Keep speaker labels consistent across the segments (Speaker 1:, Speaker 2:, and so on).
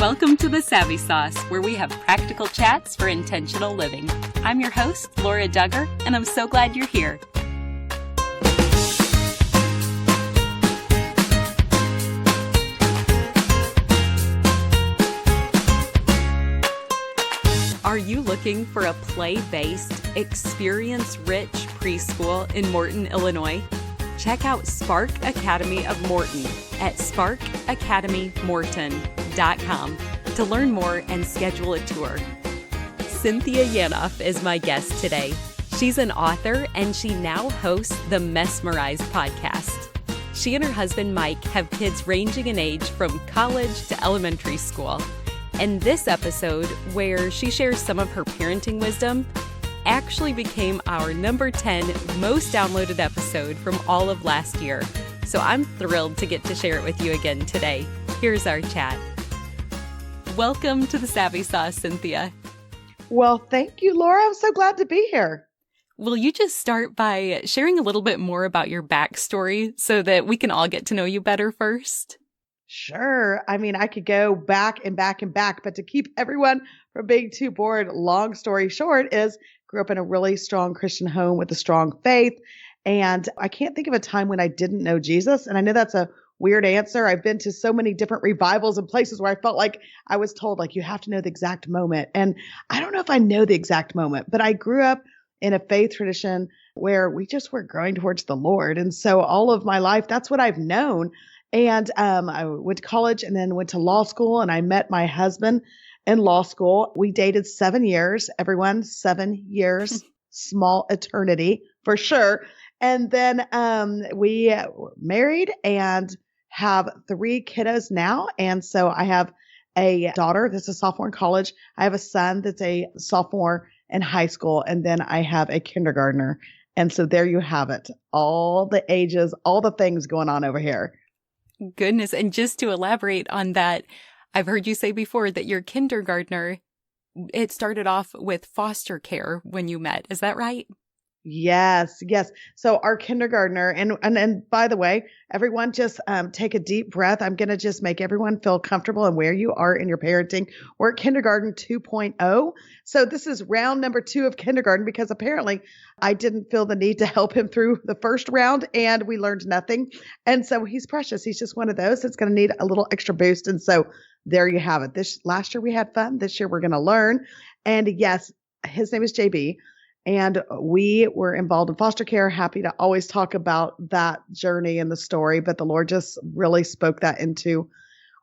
Speaker 1: Welcome to The Savvy Sauce, where we have practical chats for intentional living. I'm your host, Laura Duggar, and I'm so glad you're here. Are you looking for a play-based, experience-rich preschool in Morton, Illinois? Check out Spark Academy of Morton at sparkacademymorton.com to learn more and schedule a tour. Cynthia Yanof is my guest today. She's an author and she now hosts the MESSmerized Podcast. She and her husband Mike have kids ranging in age from college to elementary school. And this episode, where she shares some of her parenting wisdom, actually became our number 10 most downloaded episode from all of last year. So I'm thrilled to get to share it with you again today. Here's our chat. Welcome to The Savvy Sauce, Cynthia.
Speaker 2: Well, thank you, Laura. I'm so glad to be here.
Speaker 1: Will you just start by sharing a little bit more about your backstory so that we can all get to know you better first?
Speaker 2: Sure. I mean, I could go back and back and back, but to keep everyone from being too bored, long story short is grew up in a really strong Christian home with a strong faith. And I can't think of a time when I didn't know Jesus. And I know that's a weird answer. I've been to so many different revivals and places where I felt like I was told, like, you have to know the exact moment. And I don't know if I know the exact moment, but I grew up in a faith tradition where we just were growing towards the Lord. And so all of my life, that's what I've known. And I went to college and then went to law school, and I met my husband in law school. We dated 7 years, everyone, 7 years, small eternity for sure. And then we were married and have 3 kiddos now. And so I have a daughter that's a sophomore in college. I have a son that's a sophomore in high school. And then I have a kindergartner. And so there you have it. All the ages, all the things going on over here.
Speaker 1: Goodness. And just to elaborate on that, I've heard you say before that your kindergartner, it started off with foster care when you met. Is that right?
Speaker 2: Yes. So our kindergartner, and by the way, everyone just take a deep breath. I'm going to just make everyone feel comfortable in where you are in your parenting. We're at kindergarten 2.0. So this is round number 2 of kindergarten because apparently I didn't feel the need to help him through the first round and we learned nothing. And so he's precious. He's just one of those that's going to need a little extra boost. And so there you have it. Last year we had fun. This year we're going to learn. And yes, his name is JB. And we were involved in foster care. Happy to always talk about that journey and the story, but the Lord just really spoke that into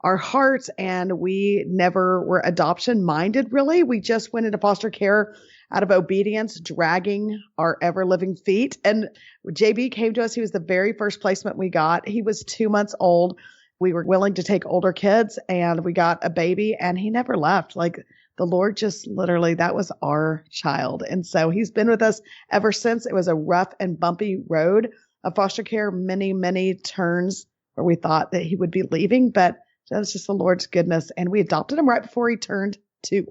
Speaker 2: our hearts. And we never were adoption minded, really. We just went into foster care out of obedience, dragging our ever living feet. And JB came to us. He was the very first placement we got. He was 2 months old. We were willing to take older kids and we got a baby and he never left. Like the Lord just literally, that was our child. And so he's been with us ever since. It was a rough and bumpy road of foster care, many, many turns where we thought that he would be leaving, but that was just the Lord's goodness. And we adopted him right before he turned 2.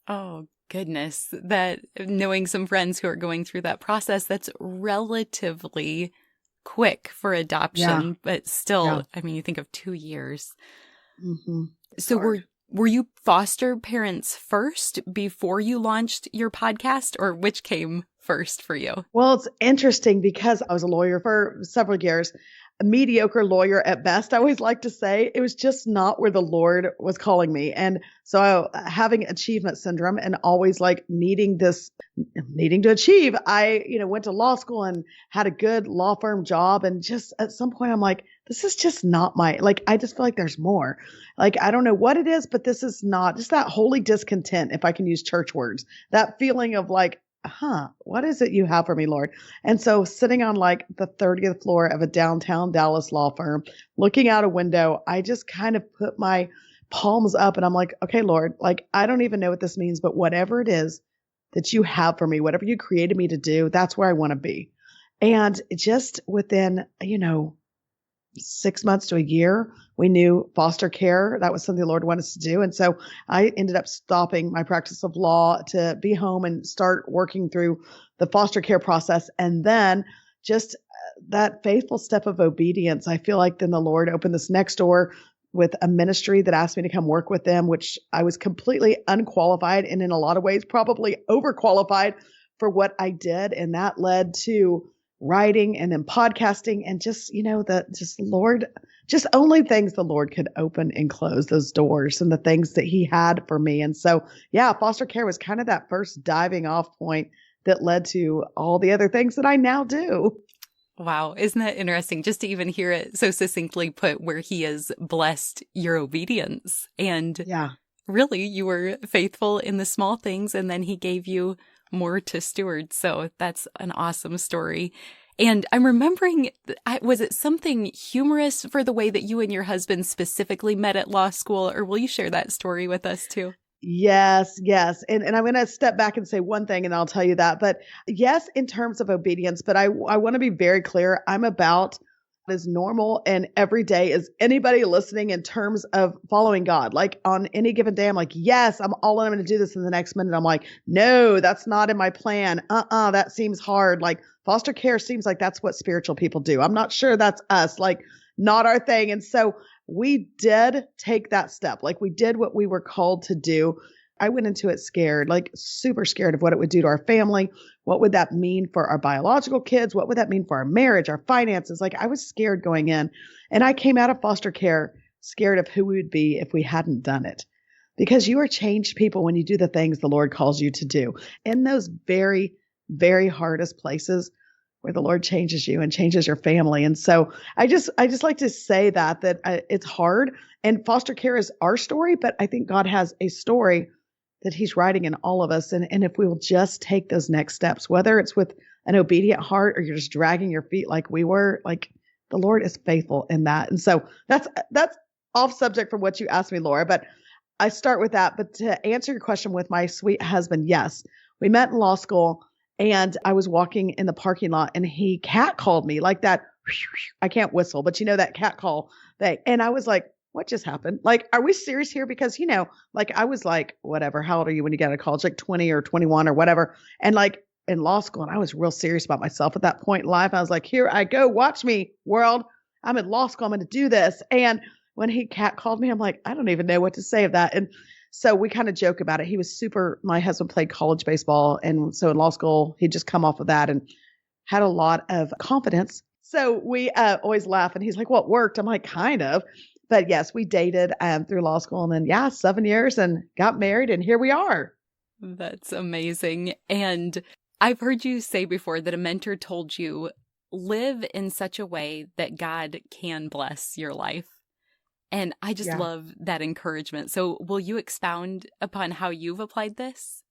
Speaker 1: Oh, goodness. That knowing some friends who are going through that process, that's relatively quick for adoption, but still, I mean, you think of 2 years.
Speaker 2: Mm-hmm.
Speaker 1: So were you foster parents first before you launched your podcast, or which came first for you?
Speaker 2: Well, it's interesting because I was a lawyer for several years, a mediocre lawyer at best. I always like to say it was just not where the Lord was calling me. And so having achievement syndrome and always like needing to achieve, I, went to law school and had a good law firm job. And just at some point I'm like, this is just not I just feel like there's more. Like, I don't know what it is, but this is not just that holy discontent. If I can use church words, that feeling of like, what is it you have for me, Lord? And so sitting on like the 30th floor of a downtown Dallas law firm, looking out a window, I just kind of put my palms up and I'm like, okay, Lord, like, I don't even know what this means, but whatever it is that you have for me, whatever you created me to do, that's where I want to be. And just within, 6 months to a year, we knew foster care. That was something the Lord wanted us to do. And so I ended up stopping my practice of law to be home and start working through the foster care process. And then just that faithful step of obedience, I feel like then the Lord opened this next door with a ministry that asked me to come work with them, which I was completely unqualified and in a lot of ways probably overqualified for what I did. And that led to writing and then podcasting and just, Lord, just only things the Lord could open and close, those doors and the things that he had for me. And so, yeah, foster care was kind of that first diving off point that led to all the other things that I now do.
Speaker 1: Wow. Isn't that interesting just to even hear it so succinctly put, where he has blessed your obedience. And really, you were faithful in the small things, and then he gave you more to steward. So that's an awesome story. And I'm remembering, was it something humorous for the way that you and your husband specifically met at law school? Or will you share that story with us too?
Speaker 2: Yes. And I'm going to step back and say one thing and I'll tell you that. But yes, in terms of obedience, but I want to be very clear. I'm about as normal and everyday as anybody listening in terms of following God. Like on any given day, I'm like, yes, I'm all in. I'm going to do this. In the next minute, I'm like, no, that's not in my plan. That seems hard. Like foster care seems like that's what spiritual people do. I'm not sure that's us, like not our thing. And so we did take that step. Like we did what we were called to do. I went into it scared, like super scared of what it would do to our family. What would that mean for our biological kids? What would that mean for our marriage, our finances? Like I was scared going in, and I came out of foster care scared of who we would be if we hadn't done it. Because you are changed people when you do the things the Lord calls you to do. In those very, very hardest places where the Lord changes you and changes your family. And so I just like to say that it's hard, and foster care is our story, but I think God has a story that he's writing in all of us. And if we will just take those next steps, whether it's with an obedient heart or you're just dragging your feet like we were, like the Lord is faithful in that. And so that's off subject from what you asked me, Laura, but I start with that. But to answer your question with my sweet husband, yes, we met in law school. And I was walking in the parking lot and he catcalled me like that. I can't whistle, but that cat call thing. And I was like, what just happened? Like, are we serious here? Because, like I was like, whatever, how old are you when you get out of college? Like 20 or 21 or whatever. And like in law school, and I was real serious about myself at that point in life. I was like, here I go. Watch me, world. I'm in law school. I'm going to do this. And when he catcalled me, I'm like, I don't even know what to say of that. And so we kind of joke about it. My husband played college baseball. And so in law school, he'd just come off of that and had a lot of confidence. So we always laugh. And he's like, well, it worked. I'm like, kind of. But yes, we dated through law school. And then, 7 years and got married. And here we are.
Speaker 1: That's amazing. And I've heard you say before that a mentor told you, live in such a way that God can bless your life. And I just love that encouragement. So will you expound upon how you've applied this?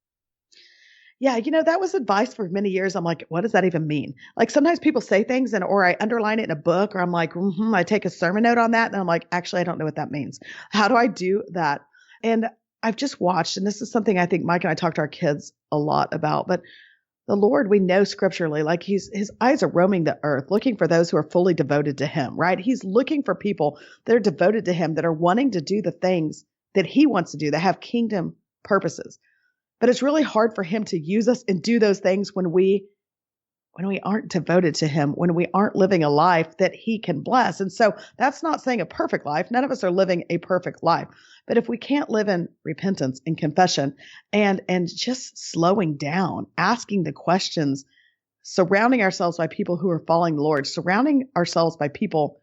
Speaker 2: Yeah, that was advice for many years. I'm like, what does that even mean? Like sometimes people say things or I underline it in a book, or I'm like, I take a sermon note on that. And I'm like, actually, I don't know what that means. How do I do that? And I've just watched, and this is something I think Mike and I talk to our kids a lot about, but the Lord, we know scripturally, like his eyes are roaming the earth, looking for those who are fully devoted to him, right? He's looking for people that are devoted to him, that are wanting to do the things that he wants to do, that have kingdom purposes. But it's really hard for him to use us and do those things when we aren't devoted to him, when we aren't living a life that he can bless. And so that's not saying a perfect life. None of us are living a perfect life. But if we can't live in repentance and confession and just slowing down, asking the questions, surrounding ourselves by people who are following the Lord, surrounding ourselves by people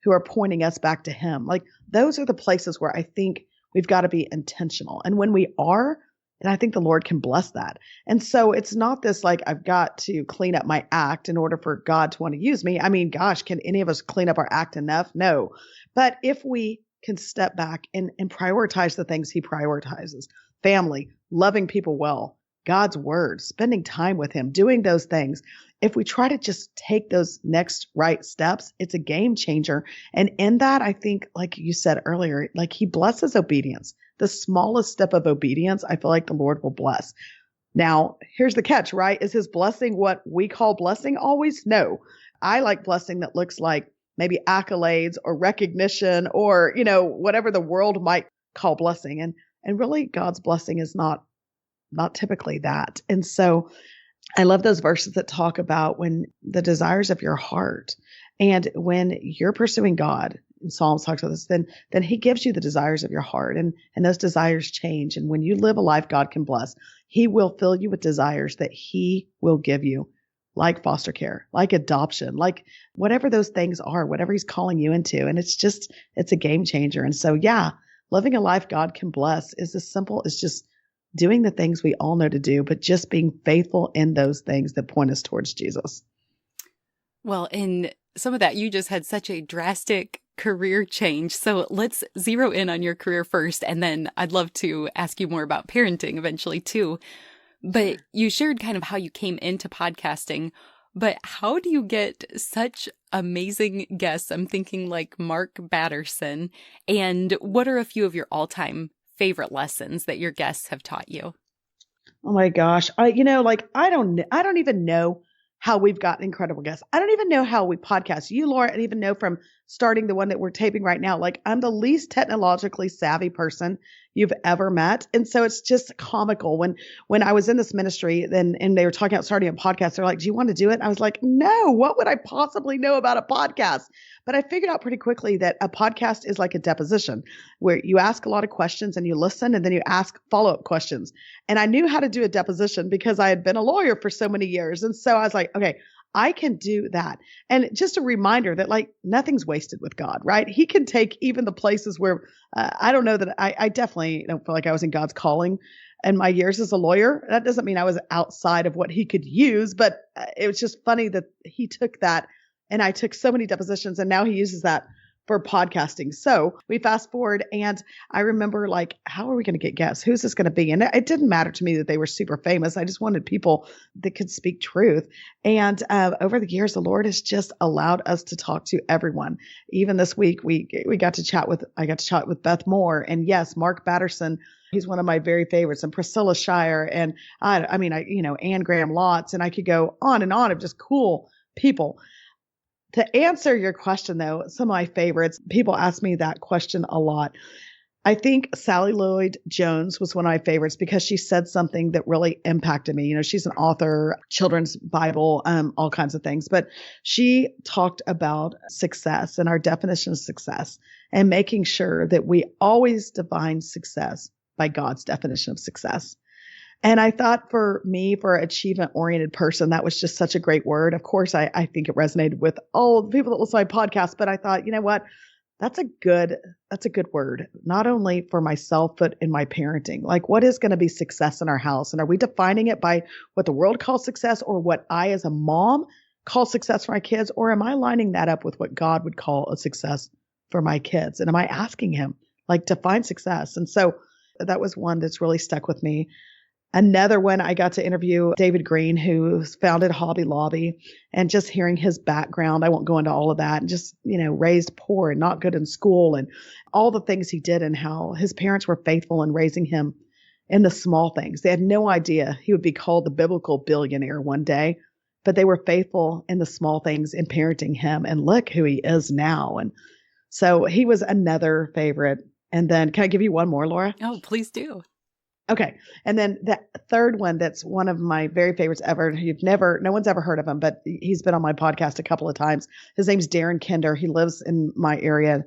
Speaker 2: who are pointing us back to him, like those are the places where I think we've got to be intentional. And when we are, and I think the Lord can bless that. And so it's not this like I've got to clean up my act in order for God to want to use me. I mean, gosh, can any of us clean up our act enough? No. But if we can step back and prioritize the things he prioritizes, family, loving people well, God's word, spending time with him, doing those things. If we try to just take those next right steps, it's a game changer. And in that, I think, like you said earlier, like he blesses obedience. The smallest step of obedience, I feel like the Lord will bless. Now, here's the catch, right? Is his blessing what we call blessing always? No. I like blessing that looks like maybe accolades or recognition or, whatever the world might call blessing. And really God's blessing is not typically that. And so I love those verses that talk about when the desires of your heart and when you're pursuing God, Psalms talks about this, then he gives you the desires of your heart, and those desires change. And when you live a life God can bless, he will fill you with desires that he will give you, like foster care, like adoption, like whatever those things are, whatever he's calling you into. And it's a game changer. And so, yeah, living a life God can bless is as simple as just doing the things we all know to do, but just being faithful in those things that point us towards Jesus.
Speaker 1: Well, in some of that, you just had such a drastic career change. So let's zero in on your career first, and then I'd love to ask you more about parenting eventually too. But you shared kind of how you came into podcasting, but how do you get such amazing guests? I'm thinking like Mark Batterson. And what are a few of your all-time favorite lessons that your guests have taught you?
Speaker 2: Oh my gosh. I don't even know how we've gotten incredible guests. I don't even know how we podcast. You, Laura, and even know from starting the one that we're taping right now, like I'm the least technologically savvy person you've ever met. And so it's just comical when I was in this ministry and they were talking about starting a podcast, they're like, do you want to do it? And I was like, no, what would I possibly know about a podcast? But I figured out pretty quickly that a podcast is like a deposition where you ask a lot of questions and you listen and then you ask follow-up questions. And I knew how to do a deposition because I had been a lawyer for so many years. And so I was like, okay, I can do that. And just a reminder that like nothing's wasted with God, right? He can take even the places where I don't know that I definitely don't feel like I was in God's calling in my years as a lawyer. That doesn't mean I was outside of what he could use, but it was just funny that he took that and I took so many depositions and now he uses that for podcasting. So we fast forward and I remember like, how are we going to get guests? Who's this going to be? And it didn't matter to me that they were super famous. I just wanted people that could speak truth. And over the years, the Lord has just allowed us to talk to everyone. Even this week, I got to chat with Beth Moore, and yes, Mark Batterson. He's one of my very favorites, and Priscilla Shire, and Anne Graham Lotz, and I could go on and on of just cool people. To answer your question, though, some of my favorites, people ask me that question a lot. I think Sally Lloyd Jones was one of my favorites because she said something that really impacted me. You know, she's an author, children's Bible, all kinds of things. But she talked about success and our definition of success and making sure that we always define success by God's definition of success. And I thought for me, for an achievement-oriented person, that was just such a great word. Of course, I think it resonated with all the people that listen to my podcast, but I thought, you know what? That's a good word, not only for myself, but in my parenting. Like, what is going to be success in our house? And are we defining it by what the world calls success or what I as a mom call success for my kids? Or am I lining that up with what God would call a success for my kids? And am I asking him, like, define success? And so that was one that's really stuck with me. Another one, I got to interview David Green, who founded Hobby Lobby, and just hearing his background, I won't go into all of that, and just, raised poor and not good in school and all the things he did and how his parents were faithful in raising him in the small things. They had no idea he would be called the biblical billionaire one day, but they were faithful in the small things in parenting him, and look who he is now. And so he was another favorite. And then can I give you one more, Laura?
Speaker 1: Oh, please do.
Speaker 2: Okay. And then the third one, that's one of my very favorites ever. No one's ever heard of him, but he's been on my podcast a couple of times. His name's Darren Kinder. He lives in my area,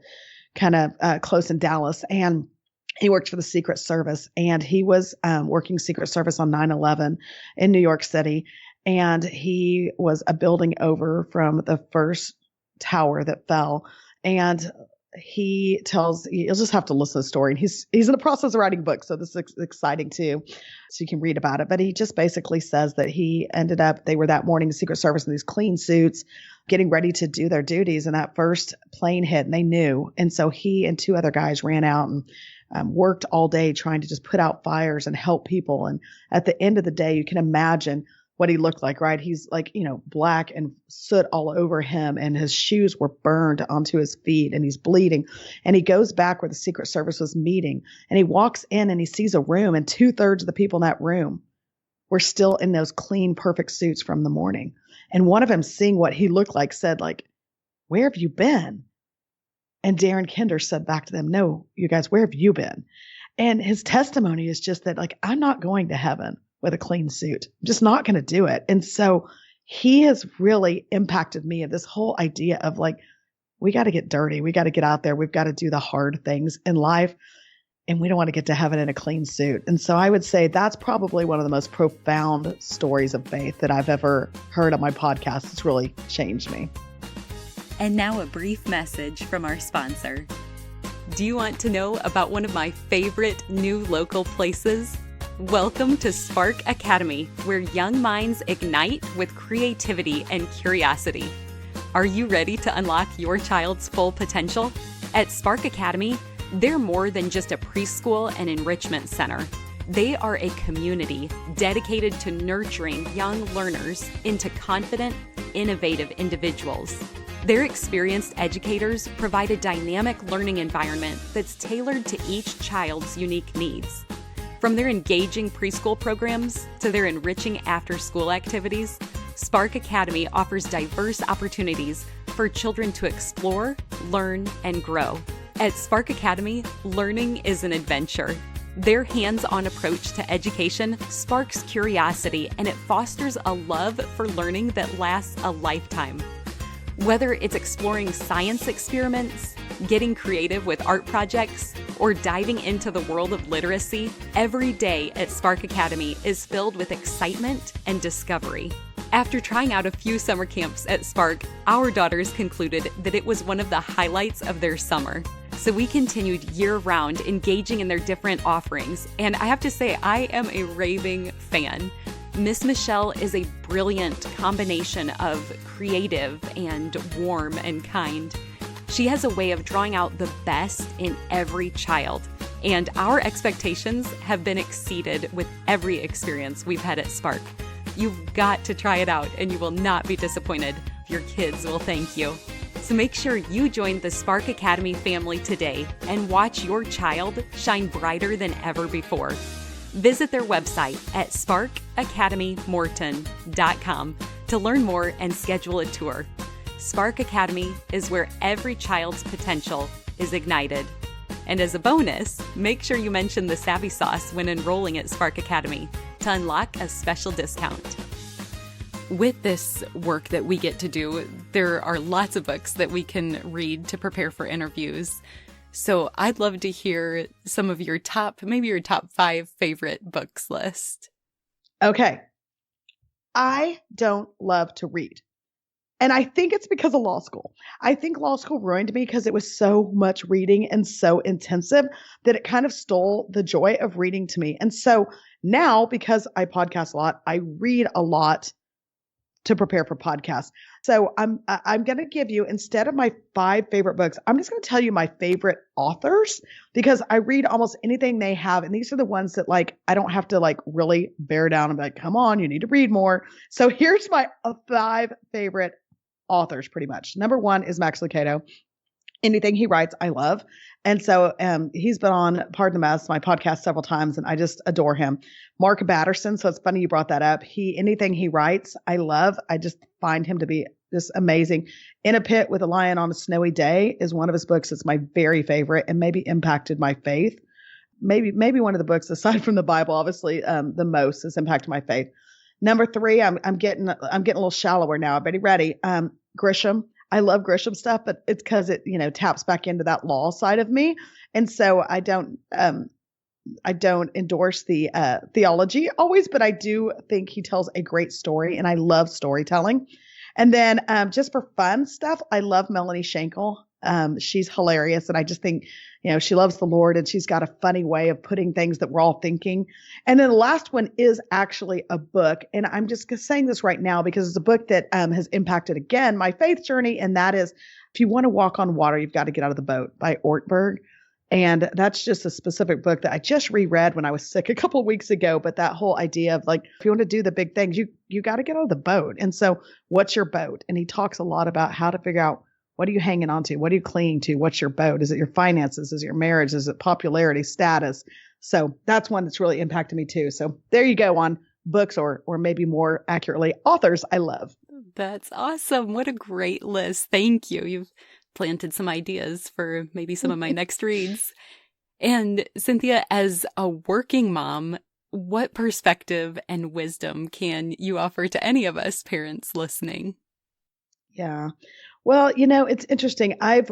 Speaker 2: kind of close in Dallas, and he worked for the Secret Service, and he was working Secret Service on 9/11 in New York City. And he was a building over from the first tower that fell. And you'll just have to listen to the story. And he's in the process of writing a book. So this is exciting too. So you can read about it. But he just basically says that they were that morning, Secret Service, in these clean suits, getting ready to do their duties. And that first plane hit and they knew. And so he and two other guys ran out and worked all day trying to just put out fires and help people. And at the end of the day, you can imagine what he looked like, right? He's like, black and soot all over him, and his shoes were burned onto his feet, and he's bleeding. And he goes back where the Secret Service was meeting, and he walks in and he sees a room, and 2/3 of the people in that room were still in those clean, perfect suits from the morning. And one of them, seeing what he looked like, said, like, "Where have you been?" And Darren Kinder said back to them, "No, you guys, where have you been?" And his testimony is just that, like, I'm not going to heaven with a clean suit. I'm just not going to do it. And so he has really impacted me of this whole idea of like, we got to get dirty. We got to get out there. We've got to do the hard things in life. And we don't want to get to heaven in a clean suit. And so I would say that's probably one of the most profound stories of faith that I've ever heard on my podcast. It's really changed me.
Speaker 1: And now a brief message from our sponsor. Do you want to know about one of my favorite new local places? Welcome to Spark Academy, where young minds ignite with creativity and curiosity. Are you ready to unlock your child's full potential? At Spark Academy, they're more than just a preschool and enrichment center. They are a community dedicated to nurturing young learners into confident, innovative individuals. Their experienced educators provide a dynamic learning environment that's tailored to each child's unique needs. From their engaging preschool programs to their enriching after-school activities, Spark Academy offers diverse opportunities for children to explore, learn, and grow. At Spark Academy, learning is an adventure. Their hands-on approach to education sparks curiosity, and it fosters a love for learning that lasts a lifetime. Whether it's exploring science experiments, getting creative with art projects, or diving into the world of literacy, every day at Spark Academy is filled with excitement and discovery. After trying out a few summer camps at Spark, our daughters concluded that it was one of the highlights of their summer. So we continued year-round engaging in their different offerings, and I have to say, I am a raving fan. Miss Michelle is a brilliant combination of creative and warm and kind. She has a way of drawing out the best in every child, and our expectations have been exceeded with every experience we've had at Spark. You've got to try it out, and you will not be disappointed. Your kids will thank you. So make sure you join the Spark Academy family today and watch your child shine brighter than ever before. Visit their website at sparkacademymorton.com to learn more and schedule a tour. Spark Academy is where every child's potential is ignited. And as a bonus, make sure you mention the Savvy Sauce when enrolling at Spark Academy to unlock a special discount. With this work that we get to do, there are lots of books that we can read to prepare for interviews. So I'd love to hear some of your maybe your top 5 favorite books list.
Speaker 2: Okay. I don't love to read. And I think it's because of law school. I think law school ruined me because it was so much reading and so intensive that it kind of stole the joy of reading to me. And so now, because I podcast a lot, I read a lot to prepare for podcasts. So I'm going to give you, instead of my 5 favorite books, I'm just going to tell you my favorite authors, because I read almost anything they have. And these are the ones that I don't have to really bear down and be like, come on, you need to read more. So here's my 5 favorite authors pretty much. Number 1 is Max Lucado. Anything he writes, I love. And so he's been on Pardon the Mess, my podcast, several times, and I just adore him. Mark Batterson. So it's funny you brought that up. Anything he writes, I love. I just find him to be just amazing. In a Pit with a Lion on a Snowy Day is one of his books that's my very favorite and maybe impacted my faith. Maybe one of the books, aside from the Bible, obviously, the most has impacted my faith. Number 3, I'm getting a little shallower now. Everybody ready? Grisham. I love Grisham stuff, but it's because it, taps back into that law side of me. And so I don't endorse the theology always, but I do think he tells a great story, and I love storytelling. And then just for fun stuff, I love Melanie Shankle. She's hilarious, and I just think, she loves the Lord, and she's got a funny way of putting things that we're all thinking. And then the last one is actually a book, and I'm just saying this right now because it's a book that has impacted, again, my faith journey, and that is If You Want to Walk on Water, You've Got to Get Out of the Boat by Ortberg. And that's just a specific book that I just reread when I was sick a couple of weeks ago. But that whole idea of if you want to do the big things, you got to get out of the boat. And so what's your boat? And he talks a lot about how to figure out, what are you hanging on to? What are you clinging to? What's your boat? Is it your finances? Is it your marriage? Is it popularity, status? So that's one that's really impacted me too. So there you go on books, or maybe more accurately, authors I love.
Speaker 1: That's awesome. What a great list. Thank you. You've planted some ideas for maybe some of my next reads. And Cynthia, as a working mom, what perspective and wisdom can you offer to any of us parents listening?
Speaker 2: Yeah. Well, it's interesting. I'm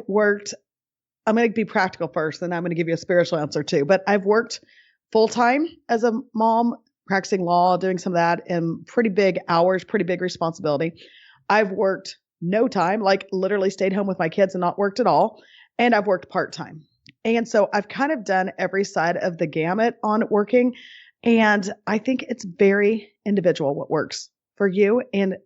Speaker 2: going to be practical first, then I'm going to give you a spiritual answer too. But I've worked full time as a mom, practicing law, doing some of that in pretty big hours, pretty big responsibility. I've worked no time, like literally stayed home with my kids and not worked at all. And I've worked part time. And so I've kind of done every side of the gamut on working. And I think it's very individual what works for you. And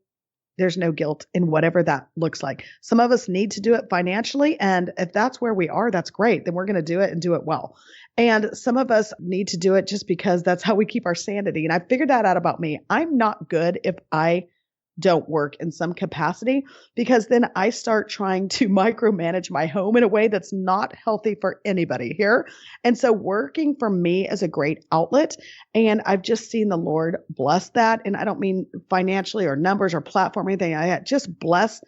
Speaker 2: there's no guilt in whatever that looks like. Some of us need to do it financially. And if that's where we are, that's great. Then we're going to do it and do it well. And some of us need to do it just because that's how we keep our sanity. And I figured that out about me. I'm not good if I don't work in some capacity, because then I start trying to micromanage my home in a way that's not healthy for anybody here. And so working for me is a great outlet. And I've just seen the Lord bless that. And I don't mean financially or numbers or platform or anything like that. Just bless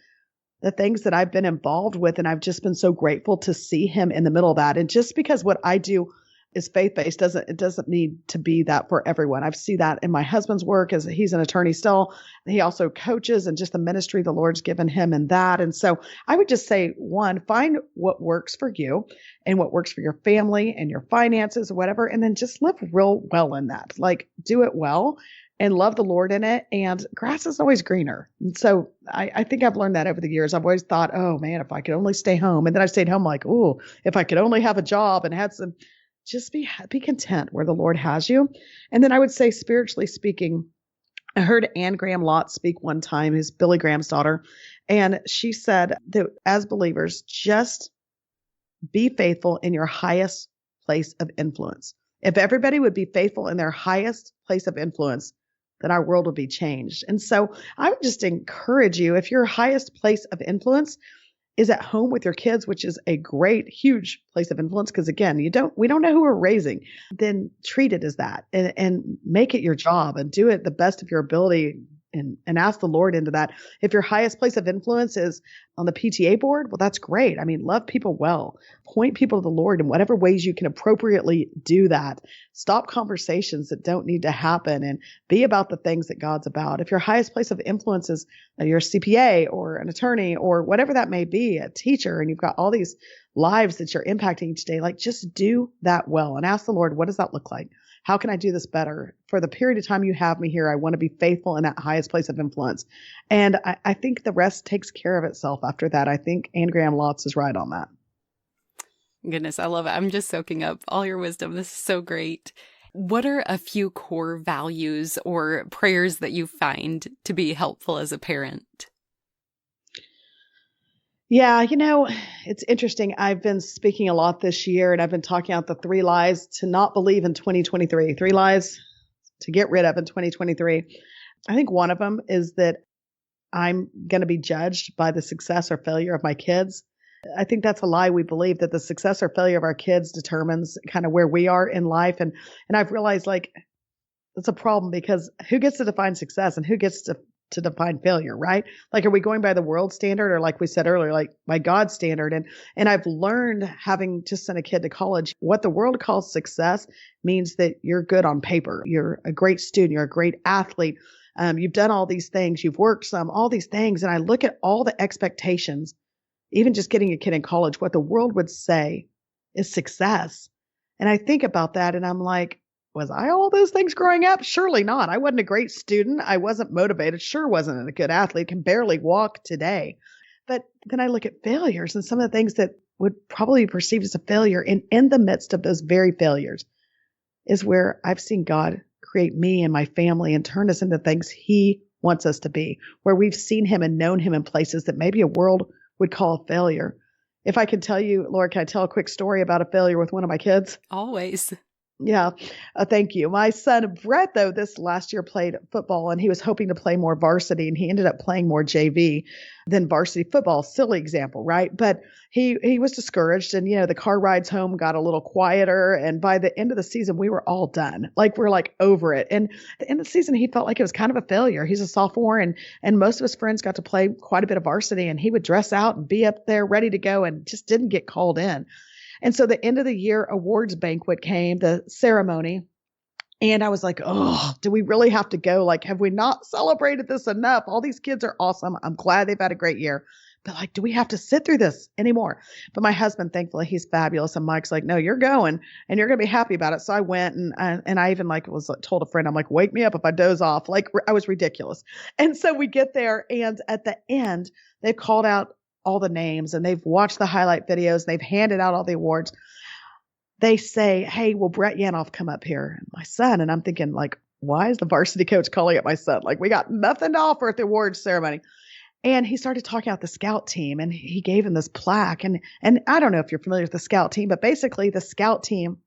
Speaker 2: the things that I've been involved with. And I've just been so grateful to see him in the middle of that. And just because what I do is faith-based doesn't need to be that for everyone. I've seen that in my husband's work, as he's an attorney still. He also coaches, and just the ministry the Lord's given him in that. And so I would just say, one, find what works for you and what works for your family and your finances or whatever. And then just live real well in that, like do it well and love the Lord in it. And grass is always greener. And so I think I've learned that over the years. I've always thought, oh man, if I could only stay home. And then I stayed home like, oh, if I could only have a job and had some, just be content where the Lord has you. And then I would say, spiritually speaking, I heard Anne Graham Lotz speak one time, who's Billy Graham's daughter. And she said that as believers, just be faithful in your highest place of influence. If everybody would be faithful in their highest place of influence, then our world would be changed. And so I would just encourage you, if your highest place of influence is at home with your kids, which is a great, huge place of influence, because again, we don't know who we're raising, then treat it as that and make it your job and do it the best of your ability and ask the Lord into that. If your highest place of influence is on the PTA board, well, that's great. I mean, love people well, point people to the Lord in whatever ways you can appropriately do that. Stop conversations that don't need to happen and be about the things that God's about. If your highest place of influence is your CPA or an attorney or whatever that may be, a teacher, and you've got all these lives that you're impacting each day, like just do that well and ask the Lord, what does that look like? How can I do this better? For the period of time you have me here, I want to be faithful in that highest place of influence. And I think the rest takes care of itself after that. I think Anne Graham Lotz is right on that.
Speaker 1: Goodness, I love it. I'm just soaking up all your wisdom. This is so great. What are a few core values or prayers that you find to be helpful as a parent?
Speaker 2: Yeah, it's interesting. I've been speaking a lot this year, and I've been talking about the 3 lies to not believe in 2023, 3 lies to get rid of in 2023. I think one of them is that I'm going to be judged by the success or failure of my kids. I think that's a lie we believe, that the success or failure of our kids determines kind of where we are in life. And I've realized like it's a problem, because who gets to define success and who gets to define failure, right? Like, are we going by the world standard, or like we said earlier, like by God's standard? And I've learned, having just sent a kid to college, what the world calls success means that you're good on paper. You're a great student. You're a great athlete. You've done all these things. You've worked all these things. And I look at all the expectations, even just getting a kid in college, what the world would say is success. And I think about that and I'm like, was I all those things growing up? Surely not. I wasn't a great student. I wasn't motivated. Sure wasn't a good athlete. Can barely walk today. But then I look at failures and some of the things that would probably be perceived as a failure. And in the midst of those very failures is where I've seen God create me and my family and turn us into things He wants us to be, where we've seen Him and known Him in places that maybe a world would call a failure. If I could tell you, Laura, can I tell a quick story about a failure with one of my kids?
Speaker 1: Always.
Speaker 2: Yeah. Thank you. My son, Brett, though, this last year played football and he was hoping to play more varsity, and he ended up playing more JV than varsity football. Silly example, right? But he was discouraged, and, the car rides home got a little quieter. And by the end of the season, we were all done. Like, we're like over it. And at the end of the season, he felt like it was kind of a failure. He's a sophomore, and most of his friends got to play quite a bit of varsity, and he would dress out and be up there ready to go and just didn't get called in. And so the end of the year awards banquet came, the ceremony, And I was like, oh, do we really have to go? Like, have we not celebrated this enough? All these kids are awesome. I'm glad they've had a great year. But like, do we have to sit through this anymore? But my husband, thankfully, he's fabulous. And Mike's like, no, you're going and you're going to be happy about it. So I went and I even like was told a friend, I'm like, wake me up if I doze off. Like I was ridiculous. And so we get there and at the end, they've called out all the names and they've watched the highlight videos. And they've handed out all the awards. They say, hey, will Brett Yanof come up here? My son. And I'm thinking like, why is the varsity coach calling up my son? Like we got nothing to offer at the awards ceremony. And he started talking about the scout team and he gave him this plaque. And I don't know if you're familiar with the scout team, but basically the scout team,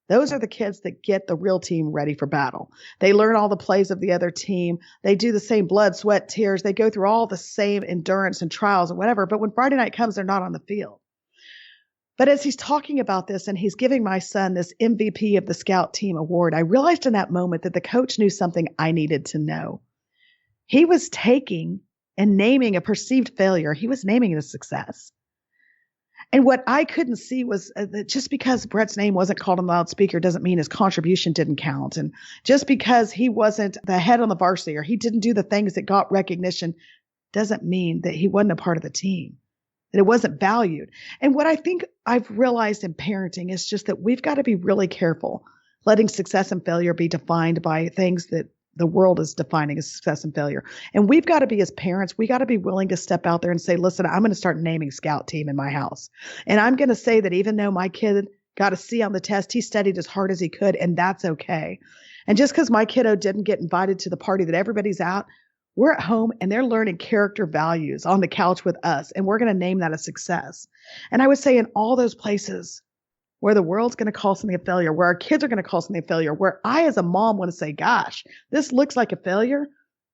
Speaker 2: those are the kids that get the real team ready for battle. They learn all the plays of the other team. They do the same blood, sweat, tears. They go through all the same endurance and trials and whatever. But when Friday night comes, they're not on the field. But as he's talking about this and he's giving my son this MVP of the scout team award, I realized in that moment that the coach knew something I needed to know. He was taking and naming a perceived failure. He was naming it a success. And what I couldn't see was that just because Brett's name wasn't called on the loudspeaker doesn't mean his contribution didn't count. And just because he wasn't the head on the varsity or he didn't do the things that got recognition doesn't mean that he wasn't a part of the team, that it wasn't valued. And what I think I've realized in parenting is just that we've got to be really careful letting success and failure be defined by things that the world is defining as success and failure. And we've got to be, as parents, we got to be willing to step out there and say, listen, I'm going to start naming scout team in my house. And I'm going to say that even though my kid got a C on the test, he studied as hard as he could, and that's okay. And just because my kiddo didn't get invited to the party that everybody's at, we're at home and they're learning character values on the couch with us. And we're going to name that a success. And I would say in all those places where the world's going to call something a failure, where our kids are going to call something a failure, where I as a mom want to say, gosh, this looks like a failure,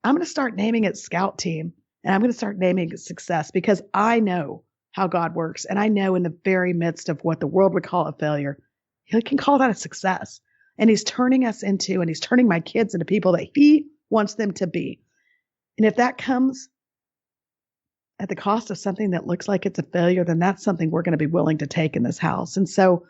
Speaker 2: I'm going to start naming it scout team and I'm going to start naming it success because I know how God works. And I know in the very midst of what the world would call a failure, he can call that a success. And he's turning us into, and he's turning my kids into people that he wants them to be. And if that comes at the cost of something that looks like it's a failure, then that's something we're going to be willing to take in this house. And so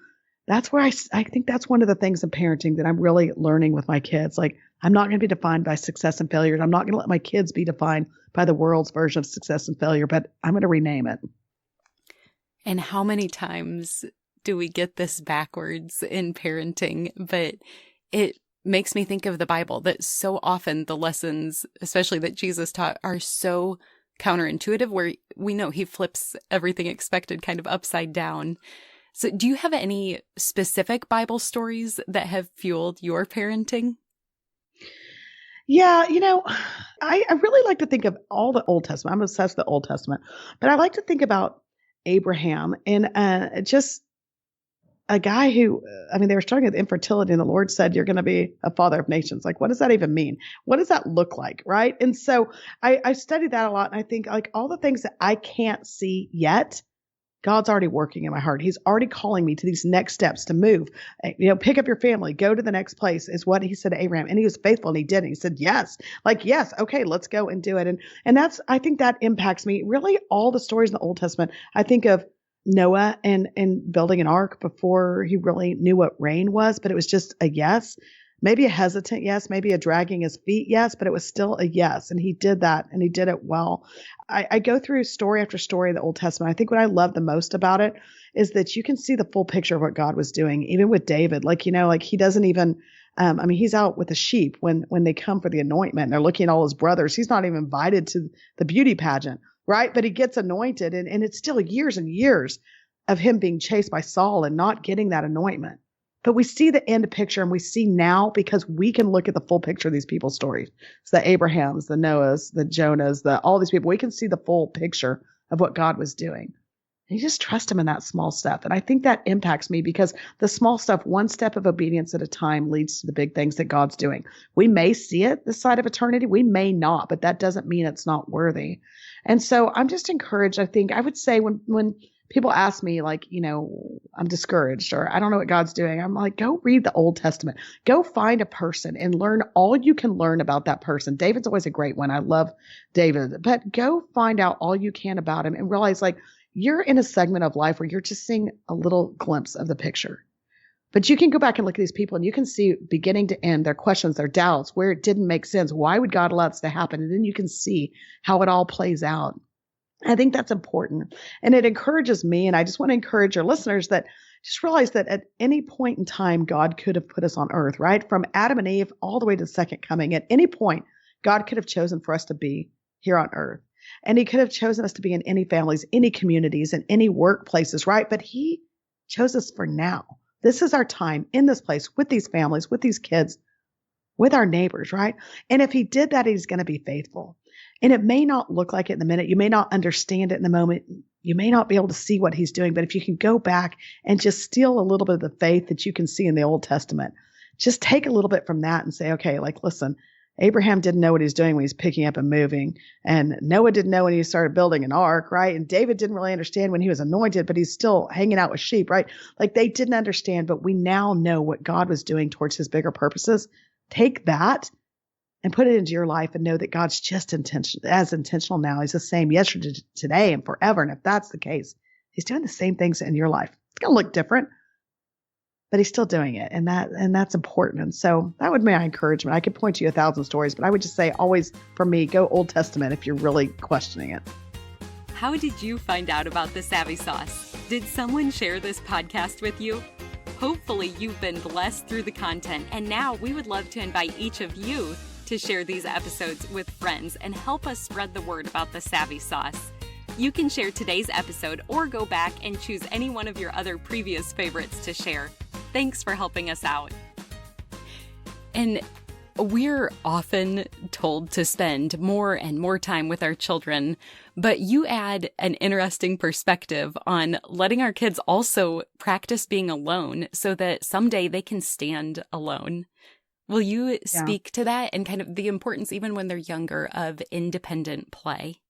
Speaker 2: that's where I think that's one of the things in parenting that I'm really learning with my kids. Like, I'm not going to be defined by success and failure. I'm not going to let my kids be defined by the world's version of success and failure, but I'm going to rename it.
Speaker 1: And how many times do we get this backwards in parenting? But it makes me think of the Bible, that so often the lessons, especially that Jesus taught, are so counterintuitive, where we know he flips everything expected kind of upside down. So do you have any specific Bible stories that have fueled your parenting?
Speaker 2: Yeah, I really like to think of all the Old Testament. I'm obsessed with the Old Testament, but I like to think about Abraham and just a guy who, they were struggling with infertility and the Lord said, you're going to be a father of nations. Like, what does that even mean? What does that look like? Right. And so I studied that a lot. And I think like all the things that I can't see yet, God's already working in my heart. He's already calling me to these next steps to move, pick up your family, go to the next place is what he said to Abraham. And he was faithful and he did. And he said, yes, yes. Okay, let's go and do it. And that's, I think that impacts me. Really all the stories in the Old Testament. I think of Noah and building an ark before he really knew what rain was, but it was just a yes, maybe a hesitant yes, maybe a dragging his feet yes, but it was still a yes. And he did that and he did it well. I go through story after story of the Old Testament. I think what I love the most about it is that you can see the full picture of what God was doing, even with David. Like he doesn't even, he's out with the sheep when they come for the anointment and they're looking at all his brothers. He's not even invited to the beauty pageant. Right. But he gets anointed and it's still years and years of him being chased by Saul and not getting that anointment. But we see the end picture and we see now because we can look at the full picture of these people's stories. It's the Abrahams, the Noahs, the Jonahs, all these people. We can see the full picture of what God was doing. And you just trust him in that small step. And I think that impacts me because the small stuff, one step of obedience at a time leads to the big things that God's doing. We may see it this side of eternity. We may not, but that doesn't mean it's not worthy. And so I'm just encouraged. I think I would say when people ask me like, I'm discouraged or I don't know what God's doing, I'm like, go read the Old Testament. Go find a person and learn all you can learn about that person. David's always a great one. I love David, but go find out all you can about him and realize like you're in a segment of life where you're just seeing a little glimpse of the picture. But you can go back and look at these people and you can see beginning to end their questions, their doubts, where it didn't make sense. Why would God allow this to happen? And then you can see how it all plays out. I think that's important. And it encourages me. And I just want to encourage your listeners that just realize that at any point in time, God could have put us on earth, right? From Adam and Eve all the way to the second coming. At any point, God could have chosen for us to be here on earth. And he could have chosen us to be in any families, any communities, and any workplaces, right? But he chose us for now. This is our time in this place with these families, with these kids, with our neighbors, right? And if he did that, he's going to be faithful. And it may not look like it in the minute. You may not understand it in the moment. You may not be able to see what he's doing. But if you can go back and just steal a little bit of the faith that you can see in the Old Testament, just take a little bit from that and say, okay, like, listen, Abraham didn't know what he's doing when he's picking up and moving. And Noah didn't know when he started building an ark, right? And David didn't really understand when he was anointed, but he's still hanging out with sheep, right? Like they didn't understand, but we now know what God was doing towards his bigger purposes. Take that and put it into your life and know that God's just as intentional now. He's the same yesterday, today, and forever. And if that's the case, he's doing the same things in your life. It's going to look different, but he's still doing it. And that's important. And so that would be my encouragement. I could point to you 1,000 stories, but I would just say always, for me, go Old Testament if you're really questioning it.
Speaker 1: How did you find out about the Savvy Sauce? Did someone share this podcast with you? Hopefully you've been blessed through the content, and now we would love to invite each of you to share these episodes with friends and help us spread the word about the Savvy Sauce. You can share today's episode or go back and choose any one of your other previous favorites to share. Thanks for helping us out. And we're often told to spend more and more time with our children, but you add an interesting perspective on letting our kids also practice being alone so that someday they can stand alone. Will you speak to that and kind of the importance, even when they're younger, of independent play?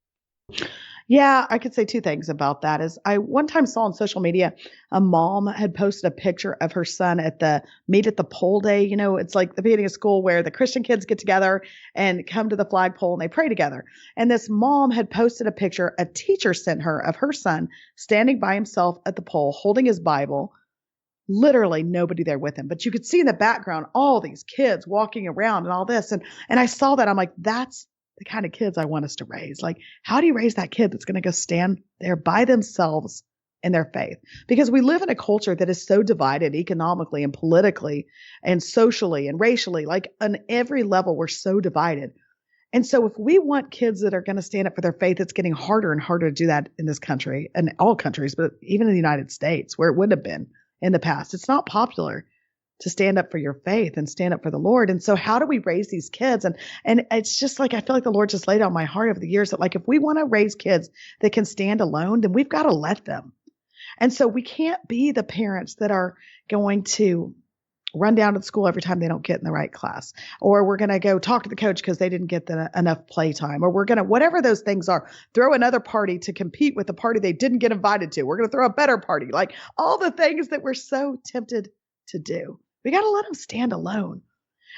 Speaker 2: Yeah, I could say two things about that. Is I one time saw on social media, a mom had posted a picture of her son at the meet at the pole day. You know, it's like the beginning of school where the Christian kids get together and come to the flagpole and they pray together. And this mom had posted a picture a teacher sent her of her son standing by himself at the pole, holding his Bible. Literally nobody there with him, but you could see in the background all these kids walking around and all this. And I saw that. I'm like, that's the kind of kids I want us to raise. Like, how do you raise that kid that's going to go stand there by themselves in their faith? Because we live in a culture that is so divided economically and politically and socially and racially. Like on every level, we're so divided. And so if we want kids that are going to stand up for their faith, it's getting harder and harder to do that in this country and all countries, but even in the United States where it would have been in the past. It's not popular to stand up for your faith and stand up for the Lord. And so how do we raise these kids? And it's just like, I feel like the Lord just laid on my heart over the years that like, if we want to raise kids that can stand alone, then we've got to let them. And so we can't be the parents that are going to run down to the school every time they don't get in the right class, or we're going to go talk to the coach because they didn't get enough play time, or we're going to, whatever those things are, throw another party to compete with the party they didn't get invited to. We're going to throw a better party, like all the things that we're so tempted to do. We got to let them stand alone.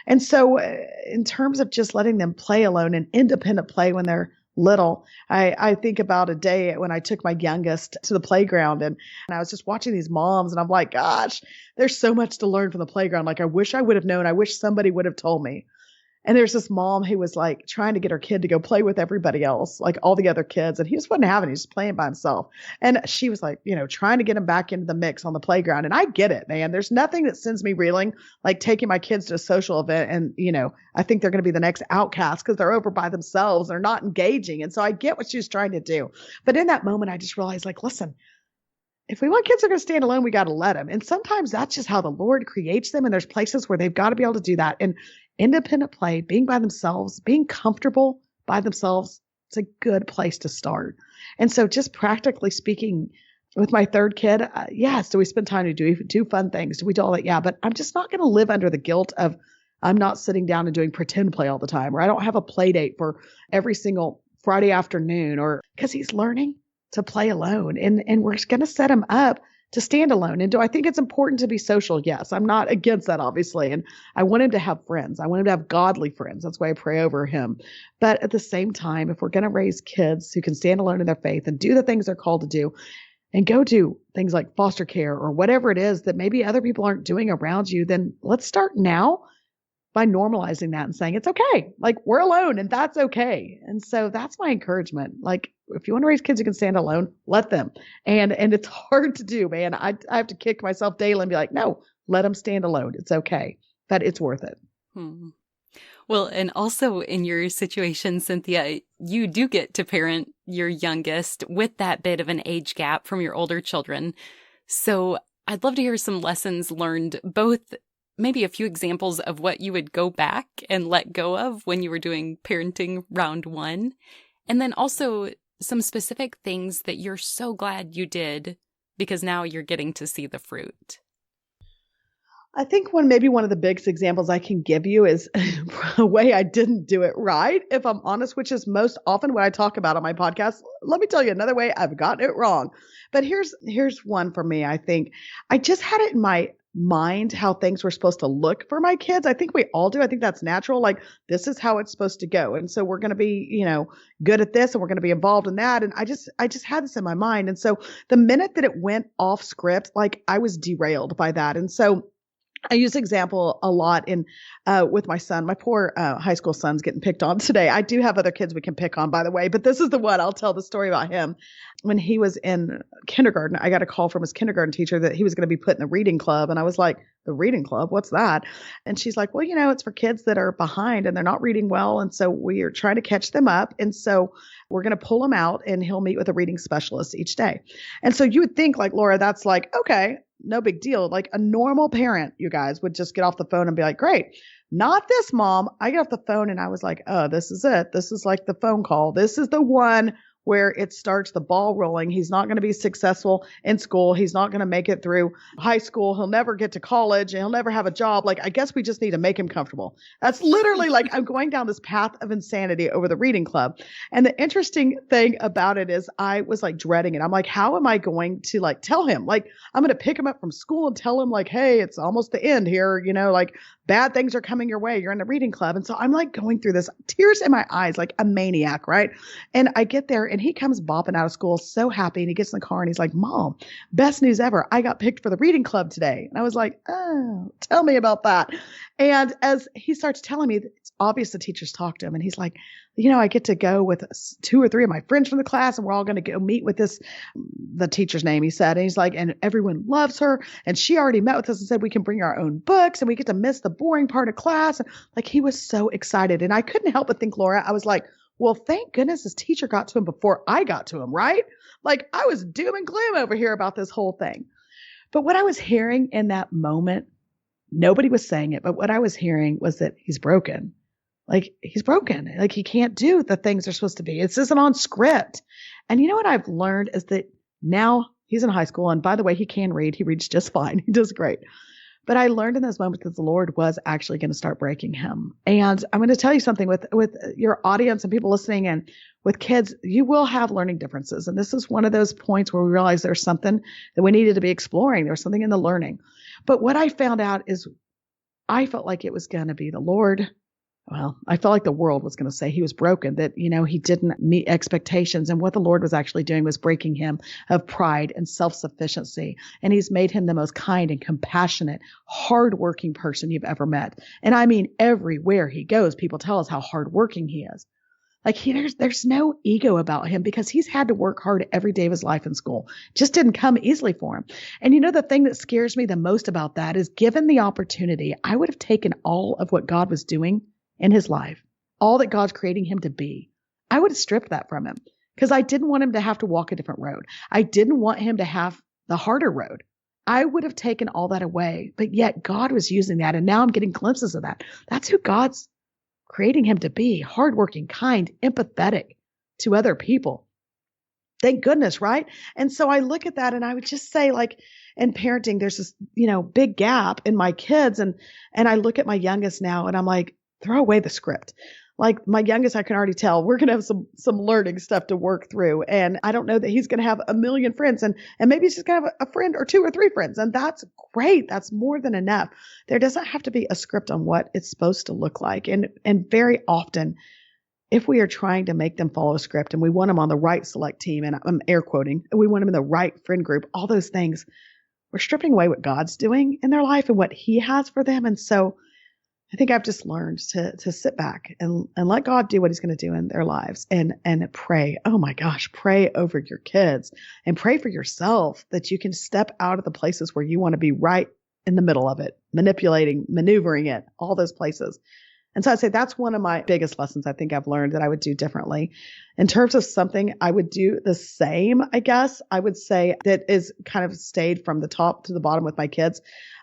Speaker 2: And so in terms of just letting them play alone and independent play when they're little, I think about a day when I took my youngest to the playground and I was just watching these moms and I'm like, gosh, there's so much to learn from the playground. Like, I wish I would have known. I wish somebody would have told me. And there's this mom who was like trying to get her kid to go play with everybody else, like all the other kids. And he just wasn't having it. He was just playing by himself. And she was like, trying to get him back into the mix on the playground. And I get it, man. There's nothing that sends me reeling like taking my kids to a social event. And, I think they're going to be the next outcast because they're over by themselves. They're not engaging. And so I get what she was trying to do. But in that moment, I just realized, like, listen, if we want kids that are going to stand alone, we got to let them. And sometimes that's just how the Lord creates them. And there's places where they've got to be able to do that. And independent play, being by themselves, being comfortable by themselves, it's a good place to start. And so just practically speaking, with my third kid, yes, do we spend time to do fun things? Do we do all that? Yeah, but I'm just not going to live under the guilt of I'm not sitting down and doing pretend play all the time, or I don't have a play date for every single Friday afternoon, or because he's learning to play alone. And we're going to set him up to stand alone. And do I think it's important to be social? Yes. I'm not against that, obviously. And I want him to have friends. I want him to have godly friends. That's why I pray over him. But at the same time, if we're going to raise kids who can stand alone in their faith and do the things they're called to do, and go do things like foster care or whatever it is that maybe other people aren't doing around you, then let's start now by normalizing that and saying, it's okay. Like, we're alone and that's okay. And so that's my encouragement. Like, if you want to raise kids who can stand alone, let them. And it's hard to do, man. I have to kick myself daily and be like, no, let them stand alone. It's okay, but it's worth it.
Speaker 1: Well, and also in your situation, Cynthia, you do get to parent your youngest with that bit of an age gap from your older children. So I'd love to hear some lessons learned, both maybe a few examples of what you would go back and let go of when you were doing parenting round one. And then also some specific things that you're so glad you did because now you're getting to see the fruit.
Speaker 2: I think one of the biggest examples I can give you is a way I didn't do it right, if I'm honest, which is most often what I talk about on my podcast. Let me tell you another way I've gotten it wrong. But here's one for me. I think I just had it in my mind how things were supposed to look for my kids. I think we all do. I think that's natural. Like, this is how it's supposed to go. And so we're going to be, good at this and we're going to be involved in that. And I just had this in my mind. And so the minute that it went off script, like, I was derailed by that. And so I use example a lot with my son. My poor high school son's getting picked on today. I do have other kids we can pick on, by the way, but this is the one. I'll tell the story about him. When he was in kindergarten, I got a call from his kindergarten teacher that he was going to be put in the reading club. And I was like, the reading club? What's that? And she's like, well, it's for kids that are behind and they're not reading well. And so we are trying to catch them up. And so we're going to pull him out and he'll meet with a reading specialist each day. And so you would think, like, Laura, that's like, okay, no big deal. Like, a normal parent, you guys, would just get off the phone and be like, great. Not this, Mom. I get off the phone and I was like, oh, this is it. This is like the phone call. This is the one where it starts the ball rolling. He's not going to be successful in school. He's not going to make it through high school. He'll never get to college and he'll never have a job. Like, I guess we just need to make him comfortable. That's literally like, I'm going down this path of insanity over the reading club. And the interesting thing about it is I was like dreading it. I'm like, how am I going to like tell him? Like, I'm going to pick him up from school and tell him like, hey, it's almost the end here. Like, bad things are coming your way. You're in the reading club. And so I'm like going through this, tears in my eyes, like a maniac, right? And I get there and he comes bopping out of school so happy, and he gets in the car and he's like, Mom, best news ever. I got picked for the reading club today. And I was like, oh, tell me about that. And as he starts telling me, it's obvious the teachers talk to him, and he's like, I get to go with 2 or 3 of my friends from the class, and we're all going to go meet with the teacher's name, he said. And he's like, and everyone loves her. And she already met with us and said, we can bring our own books and we get to miss the boring part of class. And like, he was so excited. And I couldn't help but think, Laura, I was like, well, thank goodness his teacher got to him before I got to him, right? Like, I was doom and gloom over here about this whole thing. But what I was hearing in that moment, nobody was saying it, but what I was hearing was that he's broken. Like, he's broken. Like, he can't do the things they're supposed to be. This isn't on script. And you know what I've learned is that now he's in high school. And by the way, he can read. He reads just fine. He does great. But I learned in those moments that the Lord was actually going to start breaking him. And I'm going to tell you something with your audience and people listening, and with kids, you will have learning differences. And this is one of those points where we realize there's something that we needed to be exploring. There was something in the learning. But what I found out is I felt like it was going to be the Lord. Well, I felt like the world was going to say he was broken, that, he didn't meet expectations. And what the Lord was actually doing was breaking him of pride and self-sufficiency. And he's made him the most kind and compassionate, hardworking person you've ever met. And I mean, everywhere he goes, people tell us how hardworking he is. Like, there's no ego about him because he's had to work hard every day of his life in school. Just didn't come easily for him. And the thing that scares me the most about that is, given the opportunity, I would have taken all of what God was doing in his life, all that God's creating him to be. I would have stripped that from him because I didn't want him to have to walk a different road. I didn't want him to have the harder road. I would have taken all that away, but yet God was using that. And now I'm getting glimpses of that. That's who God's creating him to be: hardworking, kind, empathetic to other people. Thank goodness, right? And so I look at that and I would just say, like, in parenting, there's this, big gap in my kids. And I look at my youngest now and I'm like, throw away the script. Like, my youngest, I can already tell we're going to have some learning stuff to work through. And I don't know that he's going to have a million friends, and maybe he's just going to have a friend or 2 or 3 friends. And that's great. That's more than enough. There doesn't have to be a script on what it's supposed to look like. And very often if we are trying to make them follow a script and we want them on the right select team, and I'm air quoting, and we want them in the right friend group, all those things, we're stripping away what God's doing in their life and what he has for them. And so I think I've just learned to sit back and let God do what he's going to do in their lives and pray. Oh my gosh, pray over your kids and pray for yourself that you can step out of the places where you want to be right in the middle of it, manipulating, maneuvering it, all those places. And so I'd say that's one of my biggest lessons I think I've learned that I would do differently. In terms of something I would do the same, I guess, I would say that is kind of stayed from the top to the bottom with my kids.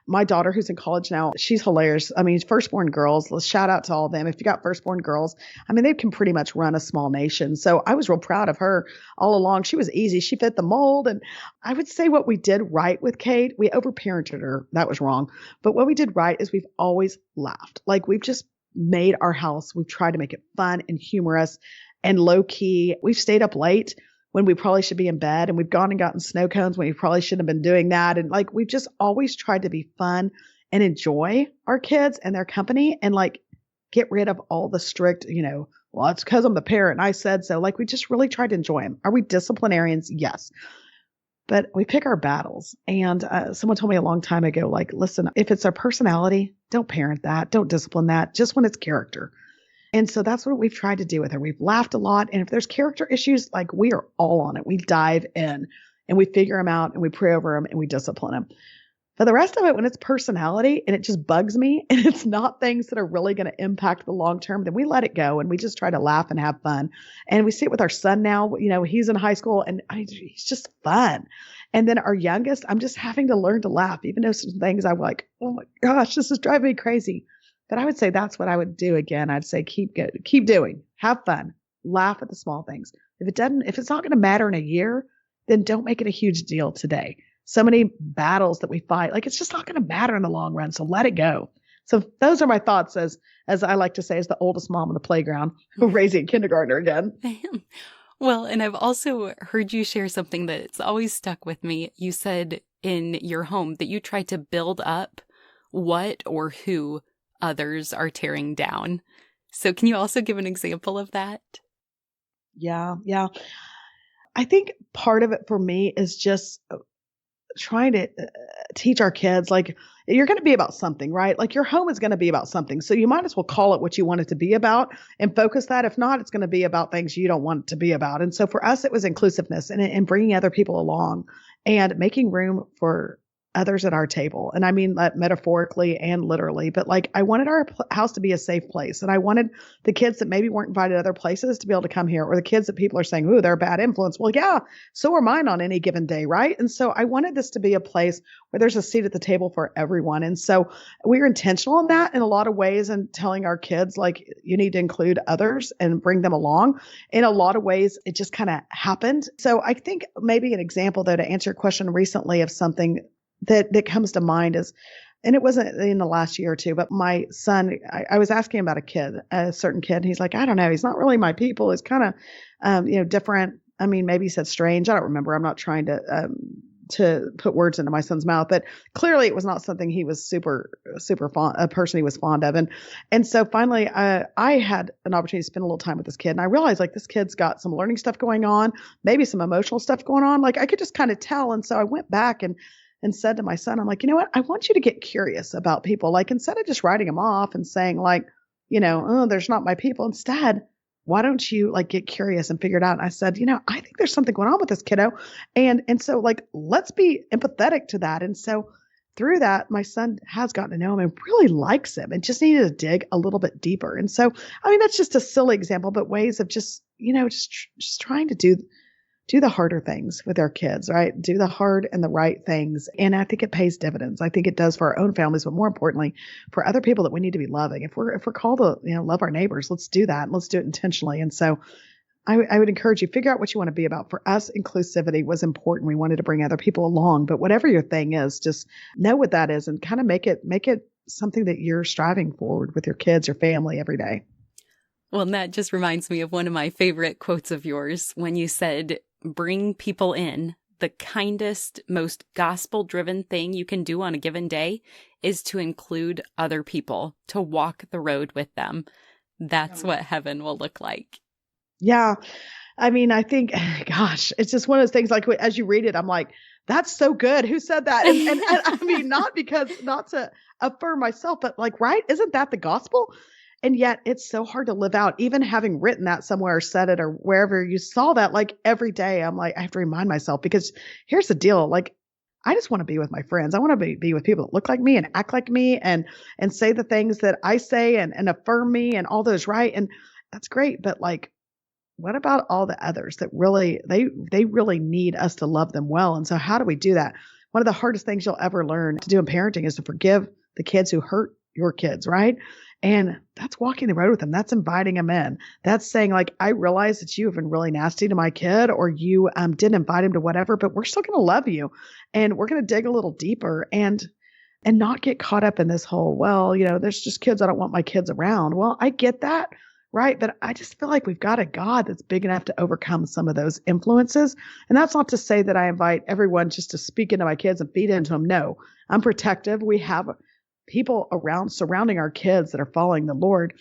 Speaker 2: My daughter, who's in college now, she's hilarious. I mean, firstborn girls, let's shout out to all of them. If you got firstborn girls, I mean, they can pretty much run a small nation. So I was real proud of her all along. She was easy. She fit the mold. And I would say what we did right with Kate, we overparented her. That was wrong. But what we did right is we've always laughed. Like we've just made our house. We've tried to make it fun and humorous and low key. We've stayed up late when we probably should be in bed, and we've gone and gotten snow cones when we probably shouldn't have been doing that. And like, we've just always tried to be fun and enjoy our kids and their company and like get rid of all the strict, well, it's because I'm the parent and I said so. Like we just really tried to enjoy them. Are we disciplinarians? Yes. But we pick our battles. And someone told me a long time ago, like, listen, if it's our personality, don't parent that. Don't discipline that. Just when it's character. And so that's what we've tried to do with her. We've laughed a lot. And if there's character issues, like we are all on it. We dive in and we figure them out and we pray over them and we discipline them. For the rest of it, when it's personality and it just bugs me and it's not things that are really going to impact the long term, then we let it go and we just try to laugh and have fun. And we see it with our son now. He's in high school and he's just fun. And then our youngest, I'm just having to learn to laugh, even though some things I'm like, oh my gosh, this is driving me crazy. But I would say that's what I would do again. I'd say keep doing, have fun, laugh at the small things. If it's not going to matter in a year, then don't make it a huge deal today. So many battles that we fight, like it's just not going to matter in the long run. So let it go. So those are my thoughts as I like to say, as the oldest mom on the playground, raising a kindergartner again.
Speaker 1: Well, and I've also heard you share something that's always stuck with me. You said in your home that you try to build up what or who others are tearing down. So can you also give an example of that?
Speaker 2: Yeah. I think part of it for me is just trying to teach our kids, like, you're going to be about something, right? Like your home is going to be about something. So you might as well call it what you want it to be about and focus that. If not, it's going to be about things you don't want it to be about. And so for us, it was inclusiveness and bringing other people along and making room for others at our table. And I mean that metaphorically and literally, but like I wanted our house to be a safe place. And I wanted the kids that maybe weren't invited other places to be able to come here, or the kids that people are saying, ooh, they're a bad influence. Well, yeah, so are mine on any given day, right? And so I wanted this to be a place where there's a seat at the table for everyone. And so we were intentional in that in a lot of ways, and telling our kids, like, you need to include others and bring them along. In a lot of ways, it just kind of happened. So I think maybe an example, though, to answer your question recently of something that comes to mind is, and it wasn't in the last year or two, but my son, I was asking about a certain kid, and he's like, I don't know, he's not really my people. He's kind of, different. I mean, maybe he said strange. I don't remember. I'm not trying to put words into my son's mouth, but clearly it was not something he was super fond, a person he was fond of. And so finally, I had an opportunity to spend a little time with this kid, and I realized, like, this kid's got some learning stuff going on, maybe some emotional stuff going on. Like I could just kind of tell. And so I went back and said to my son, I'm like, you know what? I want you to get curious about people. Like, instead of just writing them off and saying, like, oh, there's not my people. Instead, why don't you like get curious and figure it out? And I said, I think there's something going on with this kiddo. And so like, let's be empathetic to that. And so through that, my son has gotten to know him and really likes him and just needed to dig a little bit deeper. And so, I mean, that's just a silly example, but ways of just trying to do the harder things with our kids, right? Do the hard and the right things. And I think it pays dividends. I think it does for our own families, but more importantly, for other people that we need to be loving. If we're called to, love our neighbors, let's do that. And let's do it intentionally. And so I would encourage you, figure out what you want to be about. For us, inclusivity was important. We wanted to bring other people along, but whatever your thing is, just know what that is and kind of make it something that you're striving forward with your kids, your family every day.
Speaker 1: Well, and that just reminds me of one of my favorite quotes of yours when you said, bring people in. The kindest, most gospel-driven thing you can do on a given day is to include other people, to walk the road with them. that's what heaven will look like.
Speaker 2: Yeah. I mean, I think, gosh, it's just one of those things like as you read it, I'm like, that's so good. Who said that? And I mean, not to affirm myself, but like, right? Isn't that the gospel? And yet it's so hard to live out, even having written that somewhere or said it or wherever you saw that, like every day, I'm like, I have to remind myself because here's the deal. Like, I just want to be with my friends. I want to be with people that look like me and act like me and say the things that I say and affirm me and all those, right? And that's great. But like, what about all the others that really, they really need us to love them well? And so how do we do that? One of the hardest things you'll ever learn to do in parenting is to forgive the kids who hurt your kids, right? And that's walking the road with them. That's inviting them in. That's saying like, I realize that you have been really nasty to my kid or you didn't invite him to whatever, but we're still going to love you. And we're going to dig a little deeper and not get caught up in this whole, well, there's just kids. I don't want my kids around. Well, I get that. Right. But I just feel like we've got a God that's big enough to overcome some of those influences. And that's not to say that I invite everyone just to speak into my kids and feed into them. No, I'm protective. We have people around surrounding our kids that are following the Lord.